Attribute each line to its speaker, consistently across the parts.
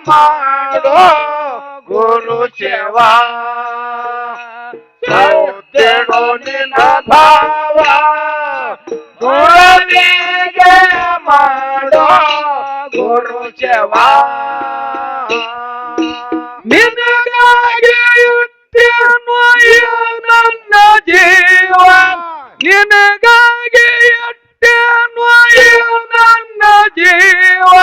Speaker 1: ಮಾಡೋ ಗುರು ಸೇವಾ ಸೌತೆಡೋ ನಿನ್ನ ಭಾವ ಗುರುವಿಗೆ ಮಾಡೋ ಗುರು ಸೇವಾ ನಿನಗಾಗಿ ಇಟ್ಟೇನು ನನ್ನ ಜೀವ ನಿನಗಾಗಿ ಇಟ್ಟೇನು ನನ್ನ ಜೀವ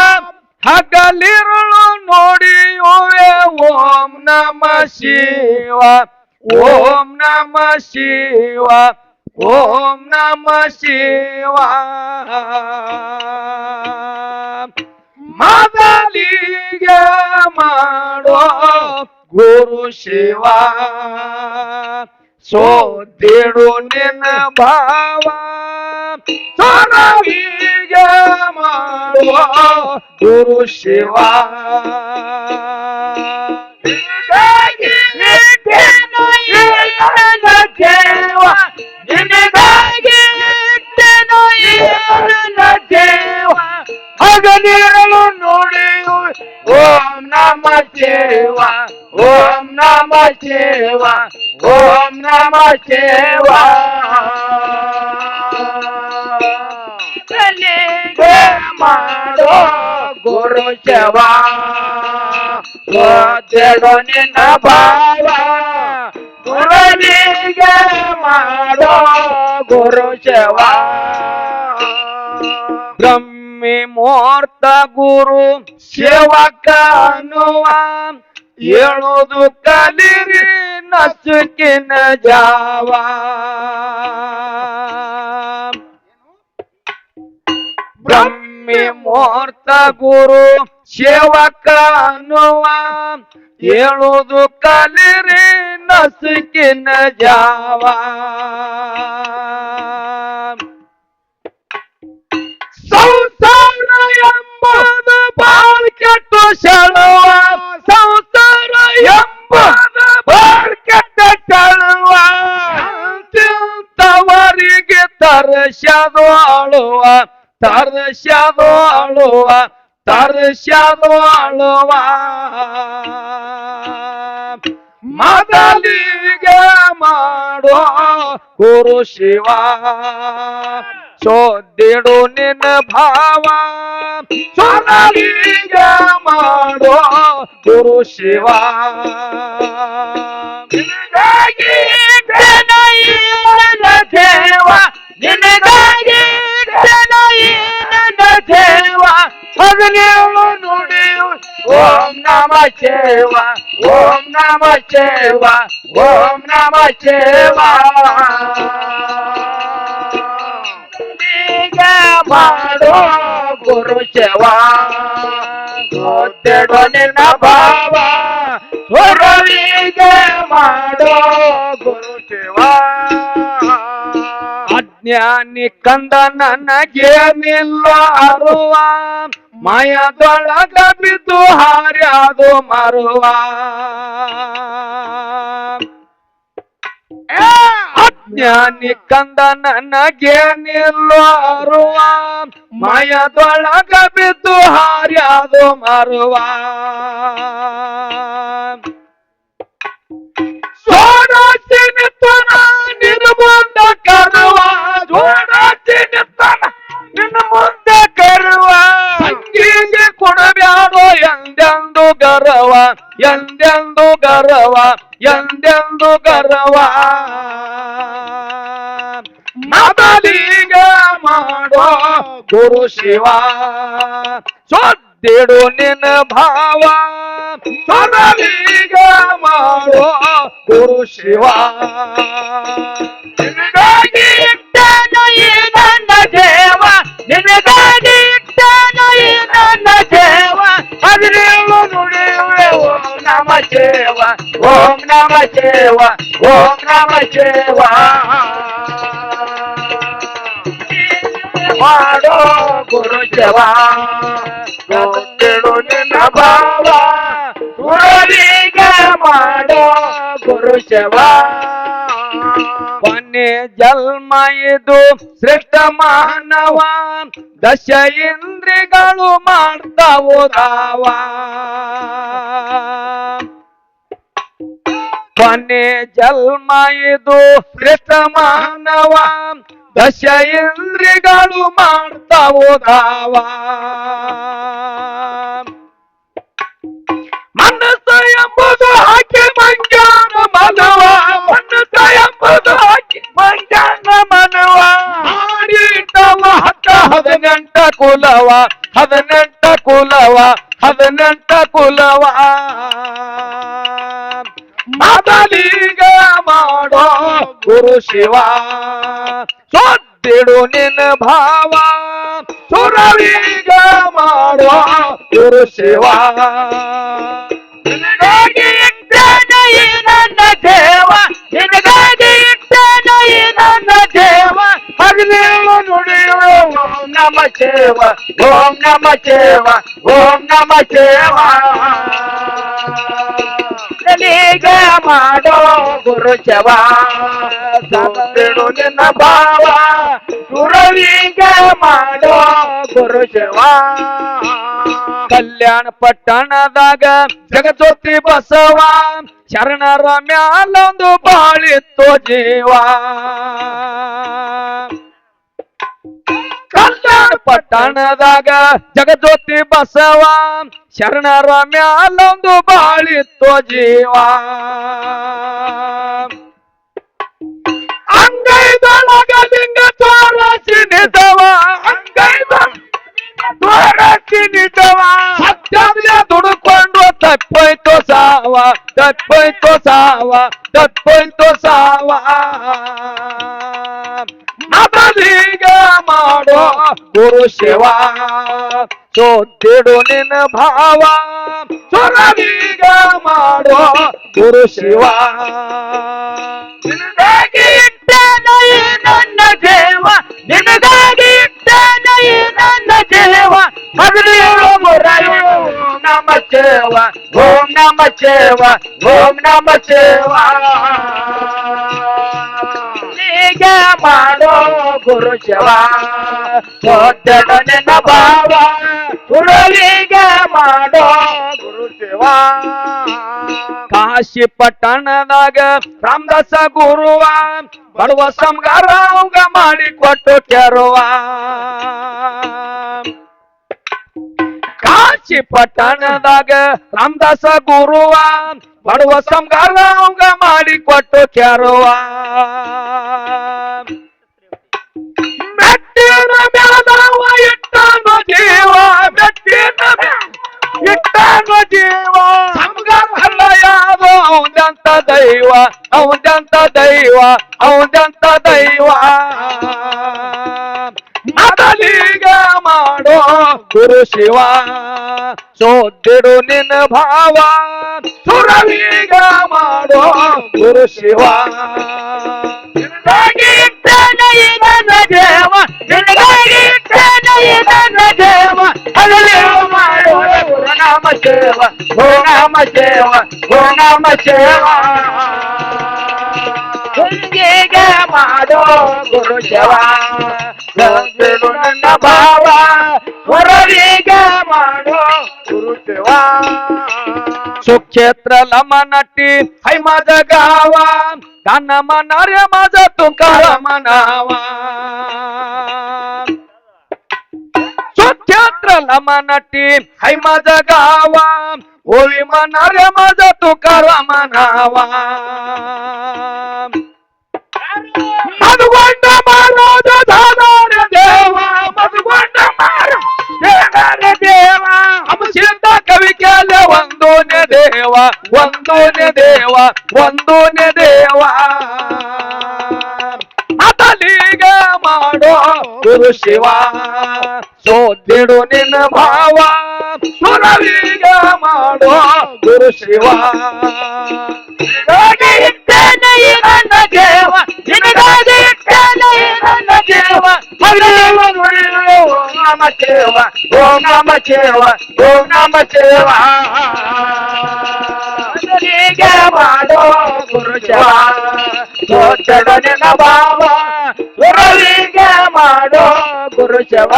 Speaker 1: ಹಗಲಿರುಳು ನೋಡಿಯುವೆ ಓಂ ನಮ ಶಿವ ಓಂ ನಮ ಶಿವ ಓಂ ನಮ ಶಿವ ಮೊದಲಿಗೆ ಮಾಡೋ ಗುರು ಶಿವ ಸೋತಿಡು ನಿನ್ನ ಭಾವ ಸೊರವಿಗೆ ಮಾಡುವ ಗುರು ಶಿವ ನಿನಗಾಗಿ ಇಟ್ಟೆನು ನನ್ನ ಜೀವ ನಿನಗಾಗಿ ಇಟ್ಟೆನು ನನ್ನ ಜೀವ ಹಗಲಿರಲು ನೋಡಿಯು ಓಂ ನಮ ಶಿವ ಓಂ ನಮ ಶಿವ ಓಂ ನಮ ಶಿವ ಮಾಡೋ ಗುರು ಶಿವ ಸೋತೆಡೋ ನಿನ್ನ ಭಾವ ಗುರುವಿಗೆ ಮಾಡೋ ಗುರು ಶಿವ ಬ್ರಹ್ಮಿ ಮುಹೂರ್ತ ಗುರು ಸೇವಕ ಅನ್ನುವ ಹೇಳುವುದು ಕಲಿರಿ ನಸುಕಿನ ಜಾವ ಬ್ರಹ್ಮಿ ಮುಹೂರ್ತ ಗುರು ಸೇವಕ ಅನ್ನುವ ಹೇಳುವುದು ಕಲಿರಿ ನಸುಕಿನ ಜಾವ ಸಂಸಾರ ಎಂಬುದು ಬಾಳ್ ಕೆಟ್ಟು ಸೆಳುವ ಸಂಸಾರ ಎಂಬುದು ಬಾಳ್ ಕೆಟ್ಟ ಸೆಳುವ ತವರಿಗೆ ತರಸ್ಯದು ಅಳುವ ತರಸ್ಯದು ಅಳುವ ತರಸ್ಯದು ಅಳುವ ಮೊದಲಿಗೆ ಮಾಡೋ ಗುರು ಶಿವ ಸೋದಿಡು ನಿನ್ನ ಭಾವ ಸೊರವಿಗೆ ಮಾಡೋ ಗುರು ಶಿವ ನಿನಗಾಗಿ ಇಟ್ಟೆನು ನನ್ನ ದೇವ ನಿನಗಾಗಿ ಇಟ್ಟೆನು ನನ್ನ ದೇವ ಹಗಲಿರುಳು ನುಡಿಯು ಓಂ ನಮ ಶಿವ ಓಂ ನಮ ಶಿವ ಓಂ ನಮ ಶಿವ ಮಾಡೋ ಗುರು ಶಿವ ಸೋತೆಡೋ ನಿನ್ನ ಭಾವ ಗುರುವಿಗೆ ಮಾಡೋ ಗುರು ಶಿವ ಅಜ್ಞಾನಿ ಕಂದ ನನಗೆ ನಿಲ್ಲ ಅರುವ ಮಾಯದೊಳಗ ಬಿದ್ದು ಹಾರ್ಯಾದು ಮರುವ ಅಜ್ಞಾನಿ ಕಂದ ನನಗೆ ನಿಲ್ಲುವ ಮಾಯದೊಳಗ ಬಿದ್ದು ಹಾರ್ಯಾದು ಮರುವ ಸೋಡಾಚಿನಿತನ ನಿನ್ನ ಮುಂದೆ ಕರುವ ಸೋಡಾಚಿನಿತನ ನಿನ್ನ ಮುಂದೆ ಕರುವ ಸಂಗಿಗೆ ಕೊಡಬ್ಯಾಡೋ ಎಂದೆಂದು ಗರವ ಎಂದೆಂದು ಗರವ ಎಂದೆಂದು ಗರವ ಮೊದಲಿಗೆ ಮಾಡೋ ಗುರು ಶಿವ ಸೋದಿಡು ನಿನ್ನ ಭಾವ ಸೊರವಿಗೆ ಮಾಡೋ ಗುರು ಶಿವ ನಿನಗಾಗಿ ಇಟ್ಟೆನು ನನ್ನ ದೇವ ನಿನಗಾಗಿ ಇಟ್ಟೆನು ನನ್ನ ದೇವ ಹಗಲಿರುಳು ನುಡಿಯುವೆ ಓಂ ನಮ ಶಿವ ಓಂ ನಮ ಶಿವ ಓಂ ನಮ ಶಿವ ಮಾಡೋ ಗುರು ಶಿವ ಸೋತಿಡು ನಿನ್ನ ಭಾವ ಗುರುವಿಗೆ ಮಾಡೋ ಗುರು ಶಿವ ಕೊನೆ ಜನ್ಮ ಇದು ಶ್ರೇಷ್ಠ ಮಾನವ ದಶ ಇಂದ್ರಿಗಳು ಮಾಡ್ತಾವು ದಾವ ಕೊನೆ ಜನ್ಮ ಇದು ಶ್ರೇಷ್ಠ ಮಾನವ ದಶ ಇಂದ್ರಿಗಳು ಮಾಡ್ತಾವು ದಾವ ಮನಸ್ಸ ಎಂಬುದು ಹಾಕಿ ಮಂಜಾನ ಮನವ ಮನಸ್ಸ ಎಂಬುದು ಹಾಕಿ ಮಂಜಾನ ಮನವ ಆಡಿಟ್ಟವ 18 ಕುಲವ 18 ಕುಲವ 18 ಕುಲವ ಮೊದಲಿಗ ಮಾಡೋ ಗುರು ಶಿವ ಸೊದ್ದಿಡು ನಿನ್ನ ಭಾವ ಸುರವಿಗ ಮಾಡೋ ಗುರು ಶಿವ ನಿನಗಾಗಿ ಇಟ್ಟನ ಈ ನನ್ನ ದೇವ ನಿನಗಾಗಿ ಇಟ್ಟನ ಈ ನನ್ನ ದೇವ ಹಗಲೇಳು ನುಡಿಯುವ ಓಂ ನಮ ಶಿವ ಓಂ ನಮ ಶಿವ ಓಂ ನಮ ಶಿವ ಈಗ ಮಾಡೋ ಗುರು ಶಿವ ಸೊದ್ದಿಡು ನಿನ್ನ ಭಾವ ಸುರವಿಗ ಮಾಡೋ ಗುರು ಶಿವ ಕಲ್ಯಾಣ ಪಟ್ಟಣದಾಗ ಜಗಜ್ಯೋತಿ ಬಸವ ಶರಣರ ಮ್ಯಾಲೊಂದು ಬಾಳಿತ್ತು ಜೀವ ಕಲ್ಯಾಣ ಪಟ್ಟಣದಾಗ ಜಗಜ್ಯೋತಿ ಬಸವ ಶರಣರ ಮ್ಯಾಲೊಂದು ಬಾಳಿತ್ತು ಜೀವ ಅಂಗೈದೊಳಗ ಲಿಂಗ ತೋರಸಿ ನಿಜವ ತೋರಸಿ ನಿಜವ ಸತ್ಯದ ದುಡುಕೊಂಡು ತಪ್ಪೋಯ್ತು ಸಾವ ತಪ್ಪೋಯ್ತು ಸಾವ ತಪ್ಪೋಯ್ತು ಸಾವ ಮೊದಲಿಗ ಮಾಡೋ ಗುರು ಶಿವ ಸೋತಿಡು ನಿನ್ನ ಭಾವ ಸುರವಿಗ ಮಾಡೋ ಗುರು ಶಿವ ನಿನಗಾಗಿ ಇಟ್ಟನ ಈ ನನ್ನ ದೇವ ನಿನಗಾಗಿ ಇಟ್ಟನ ಈ ನನ್ನ ದೇವ ಹಗಲೇಳು ಮುರಳು ಓಂ ನಮ ಶಿವ ಓಂ ನಮ ಶಿವ ಓಂ ನಮ ಶಿವ ಈಗ ಮಾಡೋ ಗುರು ಶಿವ ಸೋತಿಡು ನಿನ್ನ ಭಾವ ಸುರವಿಗ ಮಾಡೋ ಗುರು ಶಿವ ಕಾಶಿ ಪಟ್ಟಣದಾಗ ರಾಮದಾಸ ಗುರುವ ಬಡವ ಸಂಗಾರ ಅವಂಗ ಮಾಡಿಕೊಟ್ಟು ಕೆರುವ ಕಾಶಿ ಪಟ್ಟಣದಾಗ ರಾಮದಾಸ ಗುರುವ ಬಡವ ಸಂಗಾರ ಅವಂಗ ಮಾಡಿಕೊಟ್ಟು ಕೆರುವ ಮೆಟ್ಟಿನ ಮ್ಯಾಲವ ಇಟ್ಟನು ಜೀವ ಮೆಟ್ಟಿನ ಇಟ್ಟನು ಜೀವ ಸಂಗಾರ ಯಾರೋ ಅವಂದಂತ ದೈವ ಅವಂದಂತ ದೈವ ಅವಂದಂತ ದೈವ ಮೊದಲಿಗ ಮಾಡೋ ಗುರು ಶಿವ ಸೋತಿಡು ನಿನ್ನ ಭಾವ ಸುರವಿಗ ಮಾಡೋ ಗುರು ಶಿವ ನಿನಗಾಗಿ ಇಟ್ಟನ ಈ ನನ್ನ ದೇವ ನಿನಗಾಗಿ ಇಟ್ಟನ ಈ ನನ್ನ ದೇವ ಹಗಲೇಳು ಮಾಡೋ ಗುರು ನಾಮ ಶಿವ ಓ ನಾಮ ಶಿವ ಓ ನಾಮ ಶಿವ ಹುಂಗಿಗ ಮಾಡೋ ಗುರು ಶಿವ ಸೋತಿಡು ನನ್ನ ಭಾವ ಸುರವಿಗ ಮಾಡೋ ಗುರು ಶಿವ ಸುಕ್ಷೇತ್ರ ಲಮನಟ್ಟಿ ಹೈ माझ गावा गाणं म्हणणाऱ्या माझा तुकार म्हणावा सुक्षेत्र लमनट्टी हೈ माझ गावा ओळी म्हणणाऱ्या माझा तुकार म्हणावा मधुगंड महाराज धानार देवा मधुगंड महाराज देवा अंशिंದ कवी केले वंदोने देवा वंदोने देवा वंदोने देवा ಮೊದಲಿಗ ಮಾಡೋ ಗುರು ಶಿವ ಸೋತಿಡು ನಿನ್ನ ಭಾವ ಸುರವಿಗ ಮಾಡೋ ಗುರು ಶಿವ ನಿನಗಾಗಿ ಇಟ್ಟನ ಈ ನನ್ನ ದೇವ ನಿನಗಾಗಿ ಇಟ್ಟನ ಈ ನನ್ನ ದೇವ ಹಗಲೇಳು ನುಡಿಯುವ ಓಂ ನಮ ಶಿವ ಓಂ ನಮ ಶಿವ ಓಂ ನಮ ಶಿವ ಮೊದಲಿಗ ಮಾಡೋ ಗುರು ಶಿವ ದೊಡ್ಡ ನಿನ್ನ ಭಾವ ಸುರವಿಗೆ ಮಾಡೋ ಗುರು ಶಿವ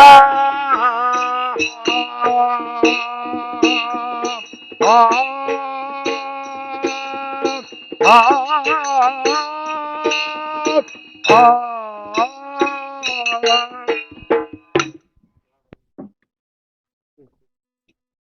Speaker 1: ಆ